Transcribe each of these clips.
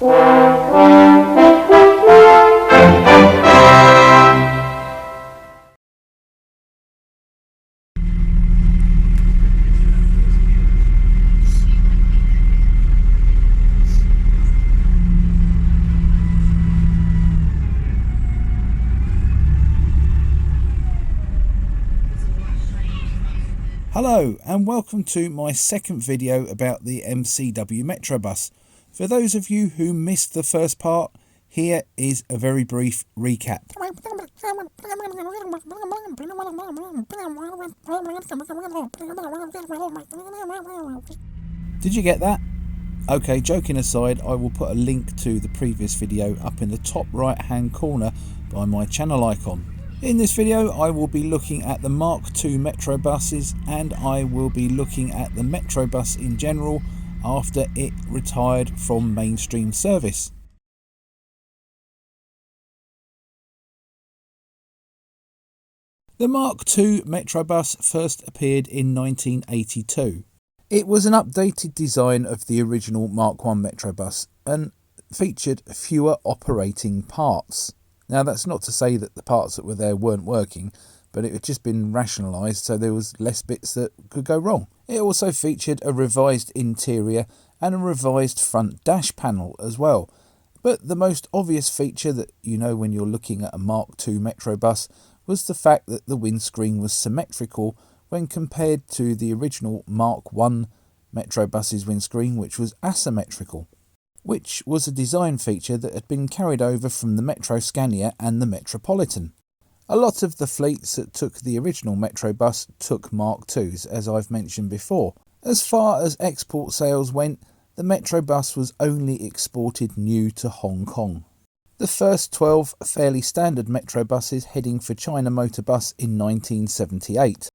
Hello and welcome to my second video about the MCW Metrobus. For those of you who missed the first part, here is a very brief recap. Did you get that? Okay, joking aside, I will put a link to the previous video up in the top right hand corner by my channel icon. In this video I will be looking at the Mk2 Metrobuses and I will be looking at the Metrobus in general after it retired from mainstream service. The Mk2 Metrobus first appeared in 1982. It was an updated design of the original Mk1 Metrobus and featured fewer operating parts. Now that's not to say that the parts that were there weren't working, but it had just been rationalised so there was less bits that could go wrong. It also featured a revised interior and a revised front dash panel as well. But the most obvious feature that you know when you're looking at a Mk2 Metrobus was the fact that the windscreen was symmetrical when compared to the original Mk1 Metrobus's windscreen, which was asymmetrical, which was a design feature that had been carried over from the Metro Scania and the Metropolitan. A lot of the fleets that took the original Metrobus took Mk2s, as I've mentioned before. As far as export sales went, the Metrobus was only exported new to Hong Kong. The first 12 fairly standard Metrobuses heading for China Motorbus in 1978.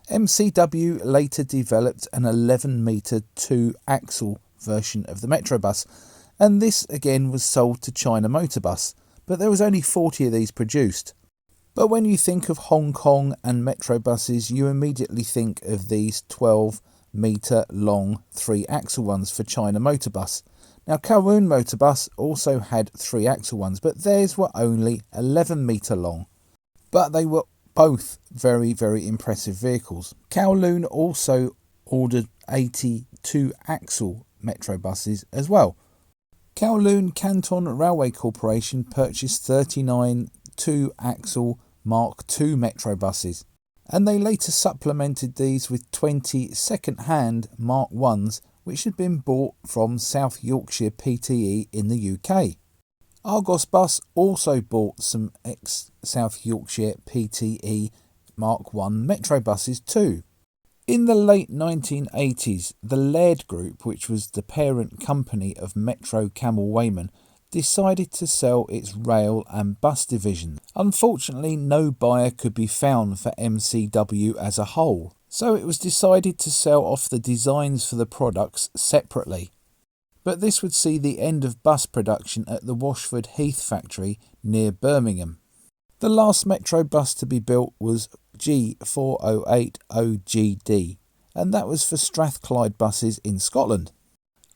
MCW later developed an 11-metre 2-axle version of the Metrobus, and this again was sold to China Motorbus, but there was only 40 of these produced. But when you think of Hong Kong and Metrobuses, you immediately think of these 12-metre long 3-axle ones for China Motorbus. Now Kowloon Motorbus also had 3-axle ones, but theirs were only 11-metre long. But they were both very, very impressive vehicles. Kowloon also ordered 80 2-axle Metrobuses as well. Kowloon Canton Railway Corporation purchased 39 2-axle Mk2 Metrobuses, and they later supplemented these with 20 second-hand Mk1s which had been bought from South Yorkshire PTE in the UK. Argos Bus also bought some ex-South Yorkshire PTE Mk1 Metrobuses too. In the late 1980s, the Laird Group, which was the parent company of Metro Camel Wayman, decided to sell its rail and bus division. Unfortunately, no buyer could be found for MCW as a whole, so it was decided to sell off the designs for the products separately. But this would see the end of bus production at the Washford Heath factory near Birmingham. The last Metro bus to be built was G4080GD, and that was for Strathclyde buses in Scotland.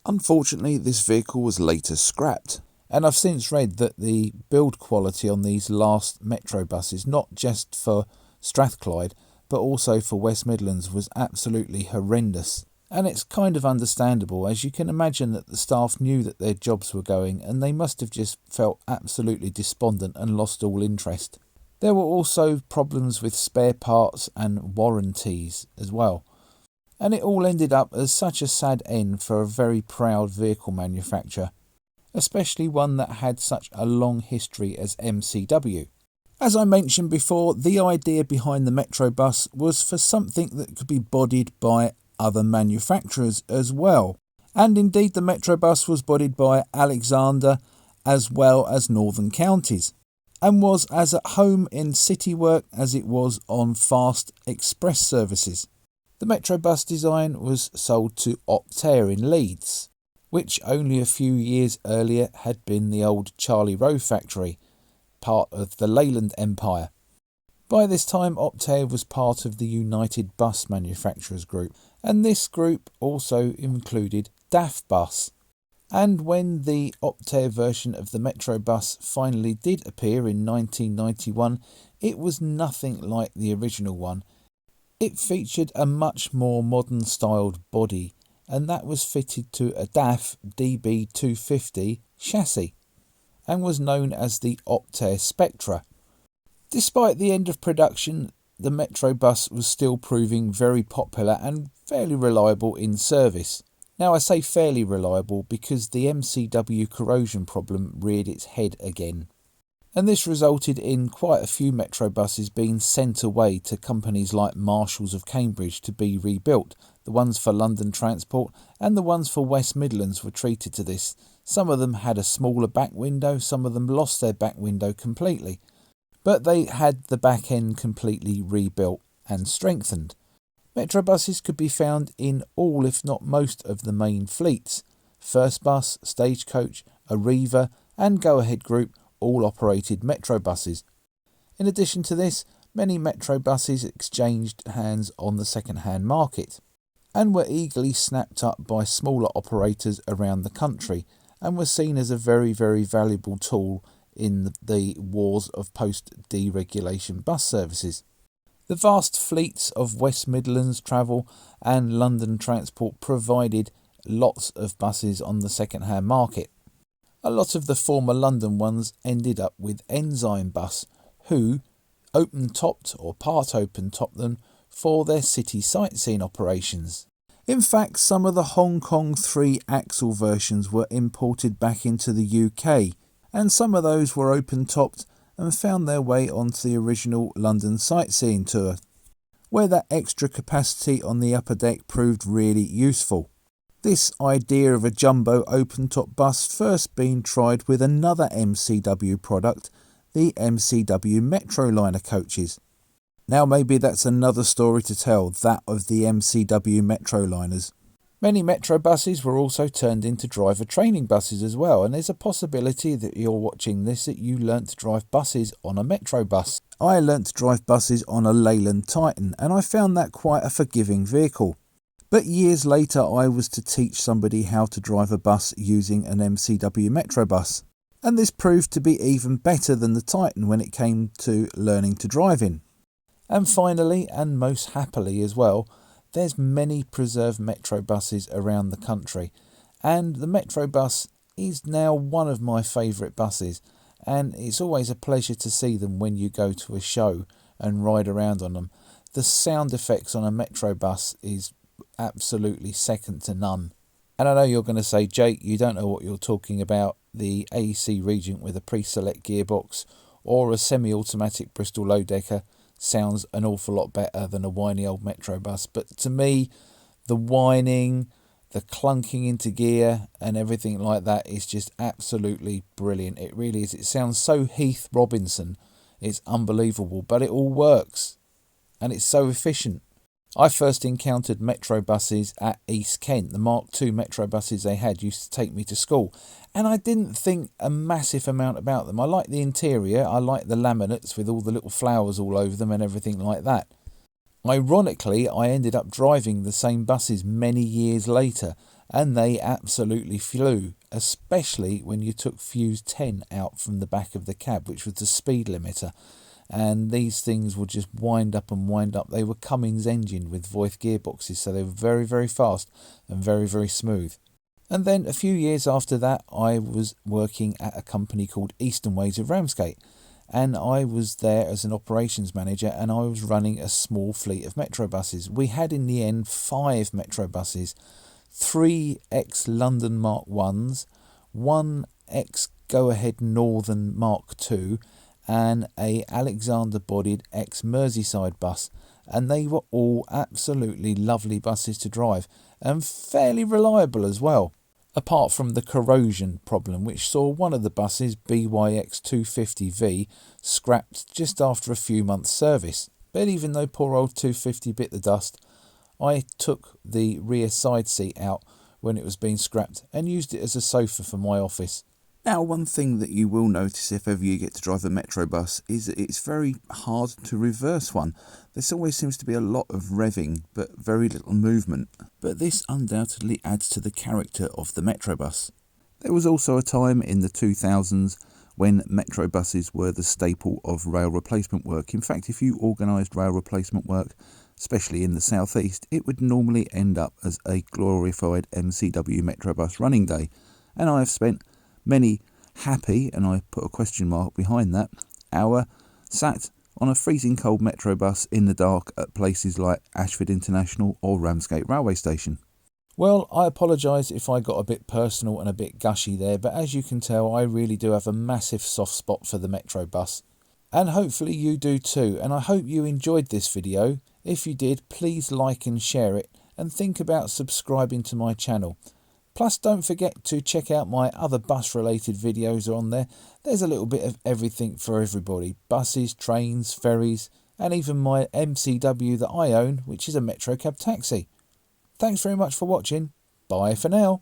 Unfortunately, this vehicle was later scrapped, and I've since read that the build quality on these last Metro buses, not just for Strathclyde, but also for West Midlands, was absolutely horrendous. And it's kind of understandable, as you can imagine that the staff knew that their jobs were going and they must have just felt absolutely despondent and lost all interest. There were also problems with spare parts and warranties as well. And it all ended up as such a sad end for a very proud vehicle manufacturer, especially one that had such a long history as MCW. As I mentioned before, the idea behind the Metrobus was for something that could be bodied by other manufacturers as well. And indeed the Metrobus was bodied by Alexander as well as Northern Counties, and was as at home in city work as it was on fast express services. The Metrobus design was sold to Optare in Leeds, which only a few years earlier had been the old Charlie Rowe factory, part of the Leyland empire. By this time, Optare was part of the United Bus Manufacturers Group, and this group also included DAF Bus. And when the Optare version of the Metrobus finally did appear in 1991, it was nothing like the original one. It featured a much more modern styled body, and that was fitted to a DAF DB250 chassis and was known as the Optare Spectra. Despite the end of production, the Metrobus was still proving very popular and fairly reliable in service. Now I say fairly reliable because the MCW corrosion problem reared its head again. And this resulted in quite a few Metrobuses being sent away to companies like Marshalls of Cambridge to be rebuilt. The ones for London Transport and the ones for West Midlands were treated to this. Some of them had a smaller back window, some of them lost their back window completely. But they had the back end completely rebuilt and strengthened. Metrobuses could be found in all, if not most, of the main fleets. First Bus, Stagecoach, Arriva and Go Ahead Group all operated Metrobuses. In addition to this, many Metrobuses exchanged hands on the second-hand market and were eagerly snapped up by smaller operators around the country and were seen as a very, very valuable tool in the wars of post-deregulation bus services. The vast fleets of West Midlands Travel and London Transport provided lots of buses on the second-hand market. A lot of the former London ones ended up with Enzyme Bus, who open-topped or part open-topped them for their city sightseeing operations. In fact, some of the Hong Kong 3-axle versions were imported back into the UK, and some of those were open-topped and found their way onto the original London sightseeing tour, where that extra capacity on the upper deck proved really useful. This idea of a jumbo open-top bus first being tried with another MCW product, the MCW Metroliner coaches. Now maybe that's another story to tell, that of the MCW Metroliners. Many Metrobuses were also turned into driver training buses as well, and there's a possibility that you're watching this that you learnt to drive buses on a Metrobus. I learnt to drive buses on a Leyland Titan, and I found that quite a forgiving vehicle. But years later I was to teach somebody how to drive a bus using an MCW Metrobus, and this proved to be even better than the Titan when it came to learning to drive in. And finally, and most happily as well, there's many preserved Metrobuses around the country, and the Metrobus is now one of my favourite buses, and it's always a pleasure to see them when you go to a show and ride around on them. The sound effects on a Metrobus is absolutely second to none. And I know you're going to say, Jake, you don't know what you're talking about. The AEC Regent with a pre-select gearbox or a semi-automatic Bristol low-decker sounds an awful lot better than a whiny old Metrobus. But to me, the whining, the clunking into gear and everything like that is just absolutely brilliant. It really is. It sounds so Heath Robinson. It's unbelievable, but it all works and it's so efficient. I first encountered Metrobuses at East Kent. The Mk2 Metrobuses they had used to take me to school, and I didn't think a massive amount about them. I like the interior, I like the laminates with all the little flowers all over them and everything like that. Ironically, I ended up driving the same buses many years later, and they absolutely flew, especially when you took fuse 10 out from the back of the cab, which was the speed limiter. And these things would just wind up and wind up. They were Cummins engine with Voith gearboxes, so they were very, very fast and very, very smooth. And then a few years after that, I was working at a company called Eastonways of Ramsgate, and I was there as an operations manager, and I was running a small fleet of Metrobuses. We had in the end 5 Metrobuses, 3 ex-London Mark 1s, 1 ex-Go-Ahead Northern Mark 2, and a Alexander-bodied ex-Merseyside bus, and they were all absolutely lovely buses to drive and fairly reliable as well, apart from the corrosion problem, which saw one of the buses, BYX 250V, scrapped just after a few months' service. But even though poor old 250 bit the dust, I took the rear side seat out when it was being scrapped and used it as a sofa for my office. Now, one thing that you will notice if ever you get to drive a Metrobus is that it's very hard to reverse one. There always seems to be a lot of revving, but very little movement. But this undoubtedly adds to the character of the Metrobus. There was also a time in the 2000s when Metrobuses were the staple of rail replacement work. In fact, if you organised rail replacement work, especially in the southeast, it would normally end up as a glorified MCW Metrobus running day. And I have spent many happy, and I put a question mark behind that, hour sat on a freezing cold Metrobus in the dark at places like Ashford International or Ramsgate railway station. Well, I apologise if I got a bit personal and a bit gushy there, but as you can tell, I really do have a massive soft spot for the Metrobus. And hopefully you do too, and I hope you enjoyed this video. If you did, please like and share it, and think about subscribing to my channel. Plus, don't forget to check out my other bus-related videos on there. There's a little bit of everything for everybody. Buses, trains, ferries, and even my MCW that I own, which is a Metro cab taxi. Thanks very much for watching. Bye for now.